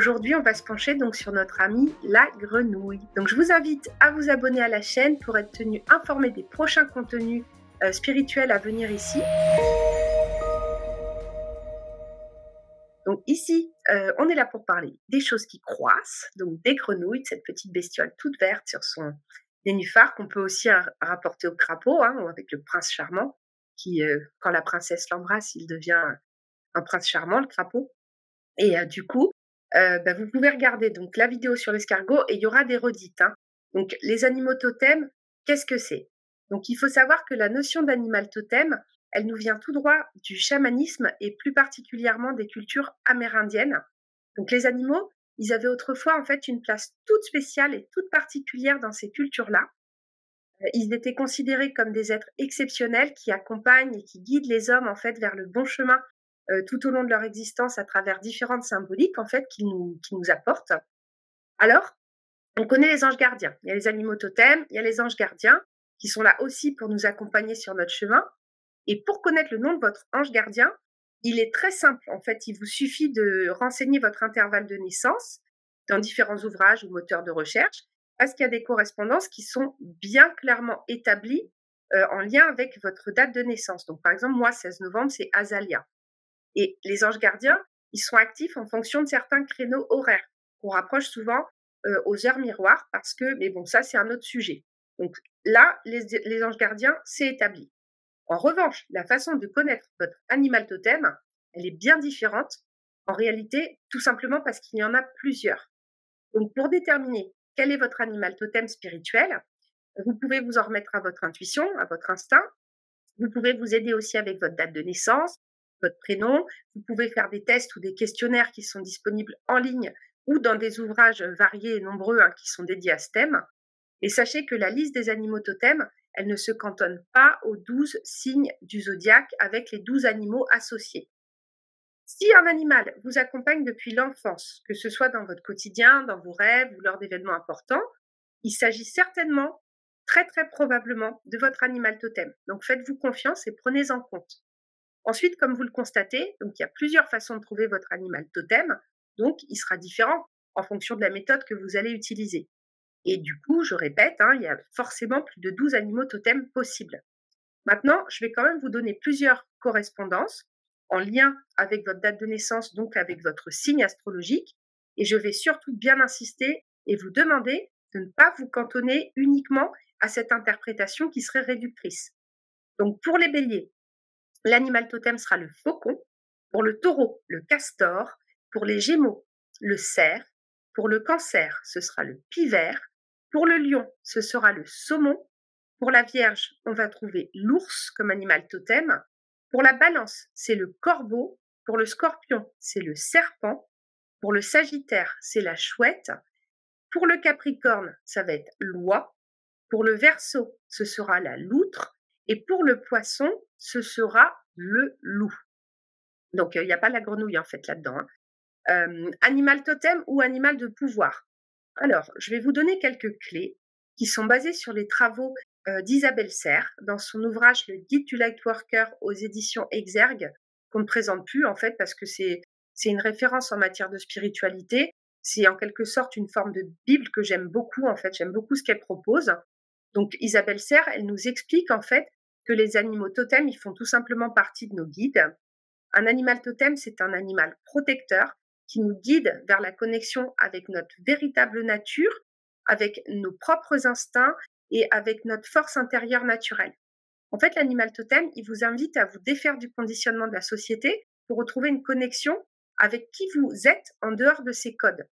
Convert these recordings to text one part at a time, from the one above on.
Aujourd'hui, on va se pencher donc sur notre amie la grenouille. Donc je vous invite à vous abonner à la chaîne pour être tenu informé des prochains contenus spirituels à venir ici. Donc ici, on est là pour parler des choses qui croissent, donc des grenouilles, de cette petite bestiole toute verte sur son nénuphar qu'on peut aussi rapporter au crapaud, ou avec le prince charmant, qui, quand la princesse l'embrasse, il devient un prince charmant, le crapaud. Et du coup, vous pouvez regarder donc la vidéo sur l'escargot et il y aura des redites. Donc les animaux totems, qu'est-ce que c'est? Donc il faut savoir que la notion d'animal totem, elle nous vient tout droit du chamanisme et plus particulièrement des cultures amérindiennes. Donc les animaux, ils avaient autrefois en fait une place toute spéciale et toute particulière dans ces cultures-là. Ils étaient considérés comme des êtres exceptionnels qui accompagnent et qui guident les hommes en fait vers le bon chemin tout au long de leur existence à travers différentes symboliques en fait qu'ils nous apportent. Alors, on connaît les anges gardiens. Il y a les animaux totems, il y a les anges gardiens qui sont là aussi pour nous accompagner sur notre chemin. Et pour connaître le nom de votre ange gardien, il est très simple. En fait, il vous suffit de renseigner votre intervalle de naissance dans différents ouvrages ou moteurs de recherche parce qu'il y a des correspondances qui sont bien clairement établies en lien avec votre date de naissance. Donc, par exemple, moi, 16 novembre, c'est Azalia. Et les anges gardiens, ils sont actifs en fonction de certains créneaux horaires qu'on rapproche souvent aux heures miroirs parce que, mais bon, ça, c'est un autre sujet. Donc là, les anges gardiens, c'est établi. En revanche, la façon de connaître votre animal totem, elle est bien différente. En réalité, tout simplement parce qu'il y en a plusieurs. Donc pour déterminer quel est votre animal totem spirituel, vous pouvez vous en remettre à votre intuition, à votre instinct. Vous pouvez vous aider aussi avec votre date de naissance, votre prénom. Vous pouvez faire des tests ou des questionnaires qui sont disponibles en ligne ou dans des ouvrages variés et nombreux qui sont dédiés à ce thème. Et sachez que la liste des animaux totems, elle ne se cantonne pas aux 12 signes du zodiaque avec les 12 animaux associés. Si un animal vous accompagne depuis l'enfance, que ce soit dans votre quotidien, dans vos rêves ou lors d'événements importants, il s'agit certainement, très très probablement, de votre animal totem. Donc faites-vous confiance et prenez en compte. Ensuite, comme vous le constatez, donc il y a plusieurs façons de trouver votre animal totem, donc il sera différent en fonction de la méthode que vous allez utiliser. Et du coup, je répète, il y a forcément plus de 12 animaux totems possibles. Maintenant, je vais quand même vous donner plusieurs correspondances en lien avec votre date de naissance, donc avec votre signe astrologique, et je vais surtout bien insister et vous demander de ne pas vous cantonner uniquement à cette interprétation qui serait réductrice. Donc pour les béliers, l'animal totem sera le faucon, pour le taureau, le castor, pour les gémeaux, le cerf, pour le cancer, ce sera le pivert, pour le lion, ce sera le saumon, pour la vierge, on va trouver l'ours comme animal totem, pour la balance, c'est le corbeau, pour le scorpion, c'est le serpent, pour le sagittaire, c'est la chouette, pour le capricorne, ça va être l'oie, pour le verseau, ce sera la loutre, et pour le poisson, ce sera le loup. Donc, il n'y a pas la grenouille en fait là-dedans. Animal totem ou animal de pouvoir. Alors, je vais vous donner quelques clés qui sont basées sur les travaux d'Isabelle Serres dans son ouvrage Le Guide du Lightworker aux éditions Exergue, qu'on ne présente plus en fait parce que c'est une référence en matière de spiritualité. C'est en quelque sorte une forme de Bible que j'aime beaucoup en fait. J'aime beaucoup ce qu'elle propose. Donc Isabelle Serres, elle nous explique en fait que les animaux totems, ils font tout simplement partie de nos guides. Un animal totem, c'est un animal protecteur qui nous guide vers la connexion avec notre véritable nature, avec nos propres instincts et avec notre force intérieure naturelle. En fait, l'animal totem, il vous invite à vous défaire du conditionnement de la société pour retrouver une connexion avec qui vous êtes en dehors de ces codes.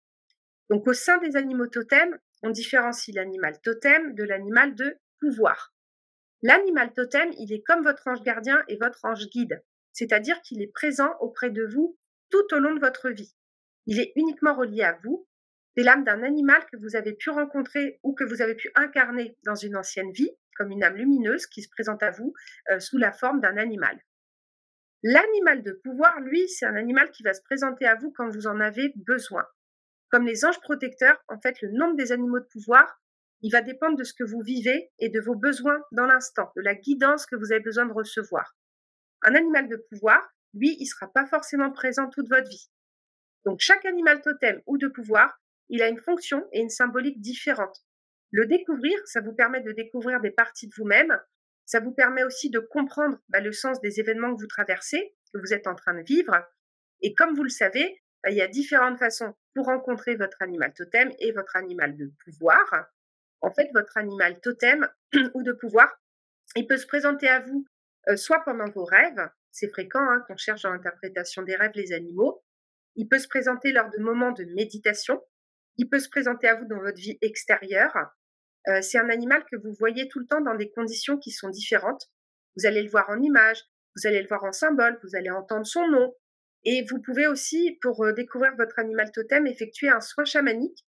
Donc, au sein des animaux totems, on différencie l'animal totem de l'animal de pouvoir. L'animal totem, il est comme votre ange gardien et votre ange guide, c'est-à-dire qu'il est présent auprès de vous tout au long de votre vie. Il est uniquement relié à vous. C'est l'âme d'un animal que vous avez pu rencontrer ou que vous avez pu incarner dans une ancienne vie, comme une âme lumineuse qui se présente à vous sous la forme d'un animal. L'animal de pouvoir, lui, c'est un animal qui va se présenter à vous quand vous en avez besoin. Comme les anges protecteurs, en fait, le nombre des animaux de pouvoir, il va dépendre de ce que vous vivez et de vos besoins dans l'instant, de la guidance que vous avez besoin de recevoir. Un animal de pouvoir, lui, il ne sera pas forcément présent toute votre vie. Donc chaque animal totem ou de pouvoir, il a une fonction et une symbolique différente. Le découvrir, ça vous permet de découvrir des parties de vous-même. Ça vous permet aussi de comprendre le sens des événements que vous traversez, que vous êtes en train de vivre. Et comme vous le savez, il y a différentes façons pour rencontrer votre animal totem et votre animal de pouvoir. En fait, votre animal totem ou de pouvoir, il peut se présenter à vous soit pendant vos rêves, c'est fréquent qu'on cherche dans l'interprétation des rêves les animaux, il peut se présenter lors de moments de méditation, il peut se présenter à vous dans votre vie extérieure. C'est un animal que vous voyez tout le temps dans des conditions qui sont différentes. Vous allez le voir en image, vous allez le voir en symbole, vous allez entendre son nom. Et vous pouvez aussi, pour découvrir votre animal totem, effectuer un soin chamanique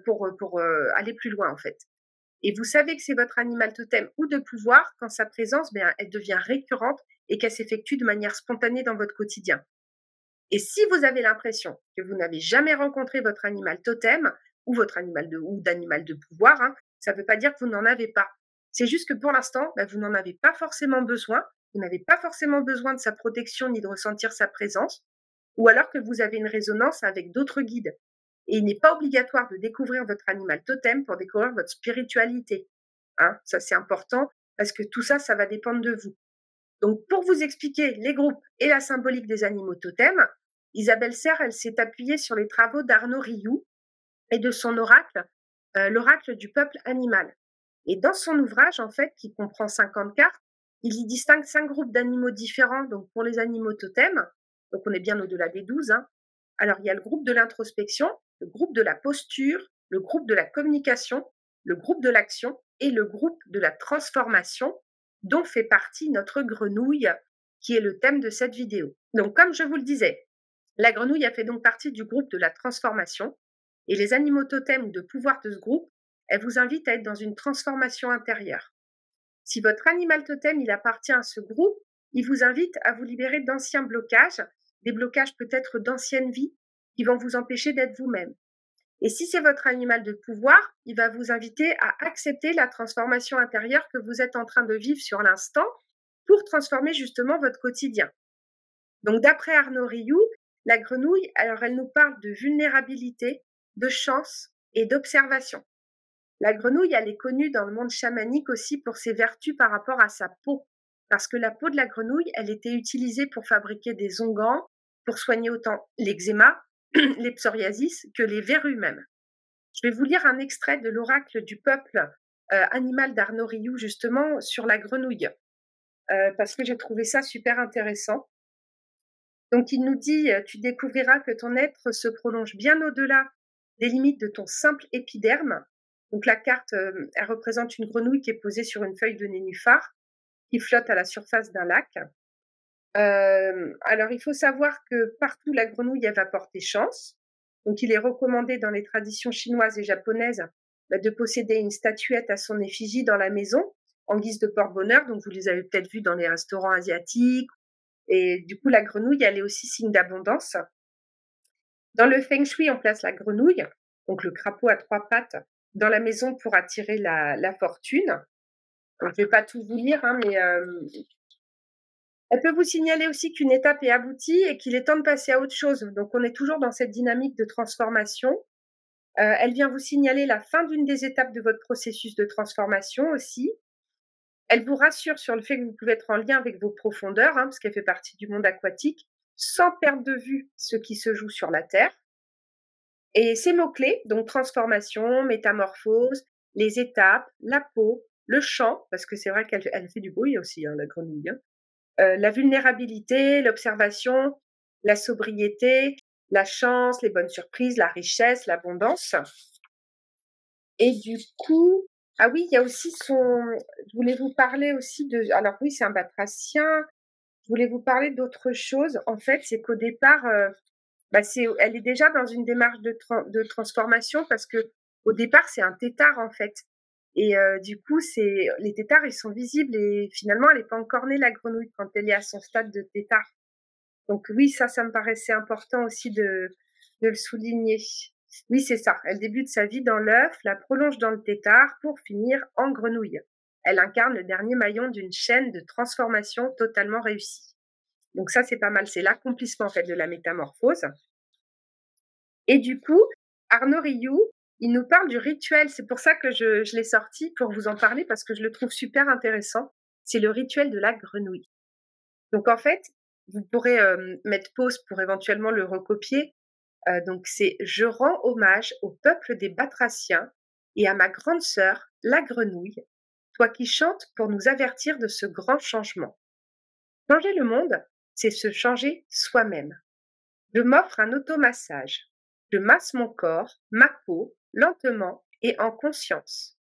pour aller plus loin en fait. Et vous savez que c'est votre animal totem ou de pouvoir quand sa présence, elle devient récurrente et qu'elle s'effectue de manière spontanée dans votre quotidien. Et si vous avez l'impression que vous n'avez jamais rencontré votre animal totem ou votre animal d'animal de pouvoir, ça ne veut pas dire que vous n'en avez pas. C'est juste que pour l'instant, vous n'en avez pas forcément besoin. Vous n'avez pas forcément besoin de sa protection ni de ressentir sa présence, ou alors que vous avez une résonance avec d'autres guides. Et il n'est pas obligatoire de découvrir votre animal totem pour découvrir votre spiritualité. Ça, c'est important parce que tout ça, ça va dépendre de vous. Donc, pour vous expliquer les groupes et la symbolique des animaux totems, Isabelle Serre, elle s'est appuyée sur les travaux d'Arnaud Rioux et de son oracle, l'oracle du peuple animal. Et dans son ouvrage, en fait, qui comprend 50 cartes, il y distingue 5 groupes d'animaux différents. Donc, pour les animaux totems, donc on est bien au-delà des 12. Alors, il y a le groupe de l'introspection, le groupe de la posture, le groupe de la communication, le groupe de l'action et le groupe de la transformation, dont fait partie notre grenouille, qui est le thème de cette vidéo. Donc, comme je vous le disais, la grenouille a fait donc partie du groupe de la transformation, et les animaux totems de pouvoir de ce groupe, elles vous invitent à être dans une transformation intérieure. Si votre animal totem, il appartient à ce groupe, il vous invite à vous libérer d'anciens blocages, des blocages peut-être d'anciennes vies, qui vont vous empêcher d'être vous-même. Et si c'est votre animal de pouvoir, il va vous inviter à accepter la transformation intérieure que vous êtes en train de vivre sur l'instant pour transformer justement votre quotidien. Donc, d'après Arnaud Rioux, la grenouille, alors elle nous parle de vulnérabilité, de chance et d'observation. La grenouille, elle est connue dans le monde chamanique aussi pour ses vertus par rapport à sa peau. Parce que la peau de la grenouille, elle était utilisée pour fabriquer des onguents, pour soigner autant l'eczéma, les psoriasis que les verrues même. Je vais vous lire un extrait de l'oracle du peuple animal d'Arnaud Rioux, justement, sur la grenouille. Parce que j'ai trouvé ça super intéressant. Donc, il nous dit « Tu découvriras que ton être se prolonge bien au-delà des limites de ton simple épiderme. » Donc, la carte, elle représente une grenouille qui est posée sur une feuille de nénuphar qui flotte à la surface d'un lac. Alors, il faut savoir que partout, la grenouille, elle va porter chance. Donc, il est recommandé dans les traditions chinoises et japonaises de posséder une statuette à son effigie dans la maison en guise de porte-bonheur. Donc, vous les avez peut-être vus dans les restaurants asiatiques. Et du coup, la grenouille, elle est aussi signe d'abondance. Dans le feng shui, on place la grenouille, donc le crapaud à 3 pattes, dans la maison pour attirer la fortune. Je ne vais pas tout vous lire, mais elle peut vous signaler aussi qu'une étape est aboutie et qu'il est temps de passer à autre chose. Donc, on est toujours dans cette dynamique de transformation. Elle vient vous signaler la fin d'une des étapes de votre processus de transformation aussi. Elle vous rassure sur le fait que vous pouvez être en lien avec vos profondeurs, parce qu'elle fait partie du monde aquatique, sans perdre de vue ce qui se joue sur la Terre. Et ces mots-clés, donc transformation, métamorphose, les étapes, la peau, le chant, parce que c'est vrai qu'elle fait du bruit aussi, la grenouille, la vulnérabilité, l'observation, la sobriété, la chance, les bonnes surprises, la richesse, l'abondance. Et du coup, ah oui, il y a aussi je voulais vous parler aussi alors oui, c'est un batracien. Je voulais vous parler d'autre chose. En fait, c'est qu'au départ, elle est déjà dans une démarche de transformation parce que au départ, c'est un tétard en fait. Et du coup, les tétards, ils sont visibles et finalement, elle n'est pas encore née la grenouille quand elle est à son stade de tétard. Donc oui, ça me paraissait important aussi de le souligner. Oui, c'est ça. Elle débute sa vie dans l'œuf, la prolonge dans le tétard pour finir en grenouille. Elle incarne le dernier maillon d'une chaîne de transformation totalement réussie. Donc ça, c'est pas mal. C'est l'accomplissement en fait de la métamorphose. Et du coup, Arnaud Rioux, il nous parle du rituel. C'est pour ça que je l'ai sorti pour vous en parler parce que je le trouve super intéressant. C'est le rituel de la grenouille. Donc en fait, vous pourrez mettre pause pour éventuellement le recopier. Donc c'est je rends hommage au peuple des Batraciens et à ma grande sœur, la grenouille, toi qui chantes pour nous avertir de ce grand changement. Changer le monde, c'est se changer soi-même. Je m'offre un automassage. Je masse mon corps, ma peau, lentement et en conscience.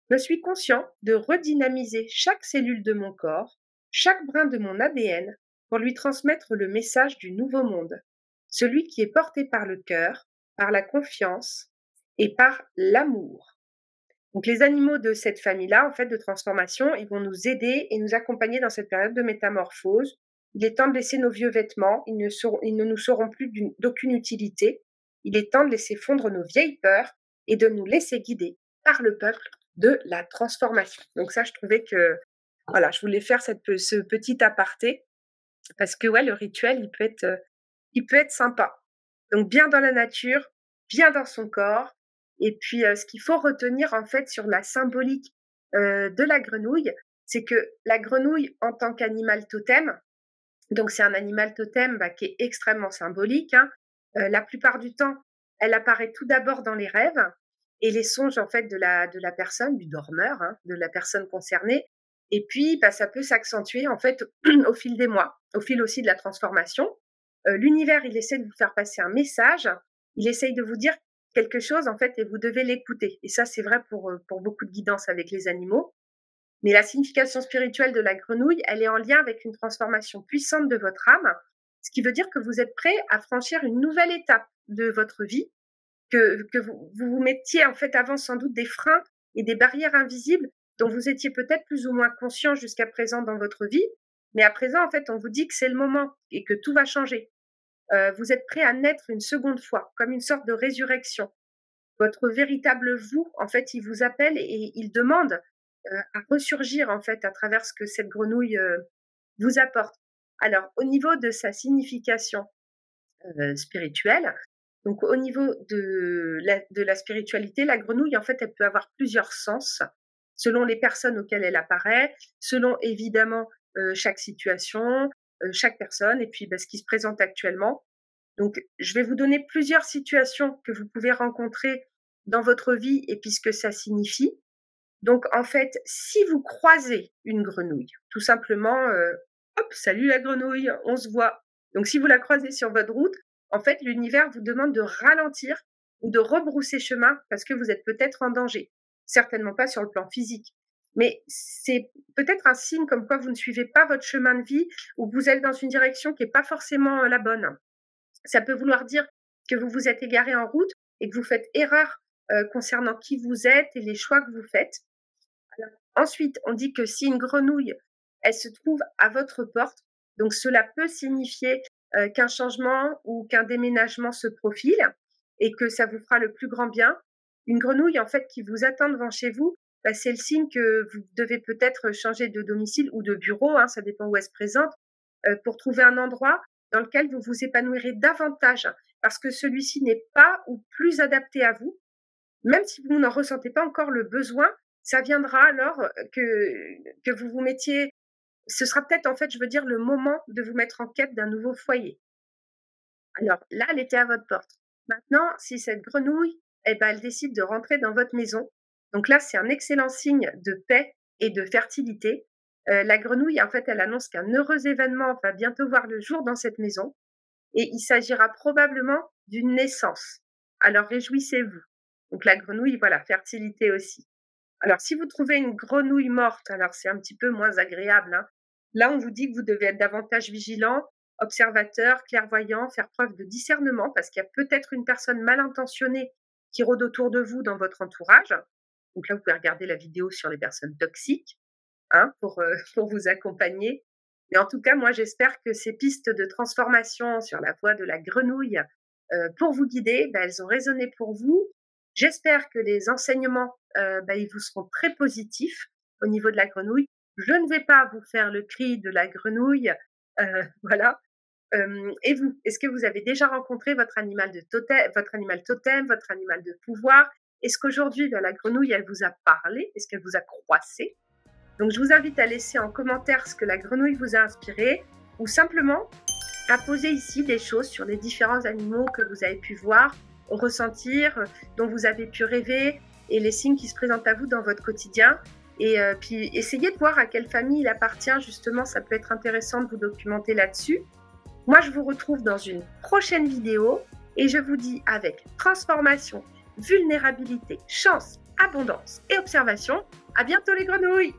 Je suis conscient de redynamiser chaque cellule de mon corps, chaque brin de mon ADN pour lui transmettre le message du nouveau monde, celui qui est porté par le cœur, par la confiance et par l'amour. Donc les animaux de cette famille-là, en fait, de transformation, ils vont nous aider et nous accompagner dans cette période de métamorphose. Il est temps de laisser nos vieux vêtements, ils ne nous seront plus d'aucune utilité. Il est temps de laisser fondre nos vieilles peurs et de nous laisser guider par le peuple de la transformation. Donc ça, je trouvais que, voilà, je voulais faire ce petit aparté parce que ouais, le rituel, il peut être sympa. Donc bien dans la nature, bien dans son corps. Et puis ce qu'il faut retenir en fait sur la symbolique de la grenouille, c'est que la grenouille en tant qu'animal totem, donc c'est un animal totem qui est extrêmement symbolique, hein. La plupart du temps, elle apparaît tout d'abord dans les rêves et les songes en fait de la personne, du dormeur, hein, de la personne concernée. Et puis ça peut s'accentuer en fait au fil des mois, au fil aussi de la transformation. L'univers, il essaie de vous faire passer un message, il essaye de vous dire quelque chose en fait et vous devez l'écouter. Et ça, c'est vrai pour beaucoup de guidance avec les animaux. Mais la signification spirituelle de la grenouille, elle est en lien avec une transformation puissante de votre âme, ce qui veut dire que vous êtes prêt à franchir une nouvelle étape de votre vie, que vous mettiez en fait avant sans doute des freins et des barrières invisibles dont vous étiez peut-être plus ou moins conscient jusqu'à présent dans votre vie. Mais à présent, en fait, on vous dit que c'est le moment et que tout va changer. Vous êtes prêt à naître une seconde fois, comme une sorte de résurrection. Votre véritable vous, en fait, il vous appelle et il demande à ressurgir, en fait, à travers ce que cette grenouille vous apporte. Alors, au niveau de sa signification spirituelle, donc au niveau de la spiritualité, la grenouille, en fait, elle peut avoir plusieurs sens selon les personnes auxquelles elle apparaît, selon évidemment chaque situation, chaque personne, et puis ce qui se présente actuellement. Donc, je vais vous donner plusieurs situations que vous pouvez rencontrer dans votre vie et puis ce que ça signifie. Donc, en fait, si vous croisez une grenouille, tout simplement, hop, salut la grenouille, on se voit. Donc, si vous la croisez sur votre route, en fait, l'univers vous demande de ralentir ou de rebrousser chemin parce que vous êtes peut-être en danger. Certainement pas sur le plan physique. Mais c'est peut-être un signe comme quoi vous ne suivez pas votre chemin de vie ou vous êtes dans une direction qui n'est pas forcément la bonne. Ça peut vouloir dire que vous vous êtes égaré en route et que vous faites erreur concernant qui vous êtes et les choix que vous faites. Alors, ensuite, on dit que si une grenouille, elle se trouve à votre porte, donc cela peut signifier qu'un changement ou qu'un déménagement se profile et que ça vous fera le plus grand bien. Une grenouille, en fait, qui vous attend devant chez vous, c'est le signe que vous devez peut-être changer de domicile ou de bureau, hein, ça dépend où elle se présente, pour trouver un endroit dans lequel vous vous épanouirez davantage, parce que celui-ci n'est pas ou plus adapté à vous. Même si vous n'en ressentez pas encore le besoin, ça viendra alors que vous vous mettiez, ce sera peut-être en fait, je veux dire, le moment de vous mettre en quête d'un nouveau foyer. Alors là, elle était à votre porte. Maintenant, si cette grenouille, elle décide de rentrer dans votre maison, donc là, c'est un excellent signe de paix et de fertilité. La grenouille, en fait, elle annonce qu'un heureux événement va bientôt voir le jour dans cette maison et il s'agira probablement d'une naissance. Alors réjouissez-vous. Donc la grenouille, voilà, fertilité aussi. Alors si vous trouvez une grenouille morte, alors c'est un petit peu moins agréable, hein. Là, on vous dit que vous devez être davantage vigilant, observateur, clairvoyant, faire preuve de discernement parce qu'il y a peut-être une personne mal intentionnée qui rôde autour de vous dans votre entourage. Donc là, vous pouvez regarder la vidéo sur les personnes toxiques, hein, pour vous accompagner. Mais en tout cas, moi, j'espère que ces pistes de transformation sur la voie de la grenouille pour vous guider, elles ont résonné pour vous. J'espère que les enseignements, ils vous seront très positifs au niveau de la grenouille. Je ne vais pas vous faire le cri de la grenouille, voilà, Et vous, est-ce que vous avez déjà rencontré votre animal totem, votre animal de pouvoir? Est-ce qu'aujourd'hui, la grenouille, elle vous a parlé? Est-ce qu'elle vous a croissé? Donc, je vous invite à laisser en commentaire ce que la grenouille vous a inspiré ou simplement à poser ici des choses sur les différents animaux que vous avez pu voir, ressentir, dont vous avez pu rêver et les signes qui se présentent à vous dans votre quotidien. Et puis, essayez de voir à quelle famille il appartient, justement, ça peut être intéressant de vous documenter là-dessus. Moi, je vous retrouve dans une prochaine vidéo et je vous dis avec transformation, vulnérabilité, chance, abondance et observation, à bientôt les grenouilles!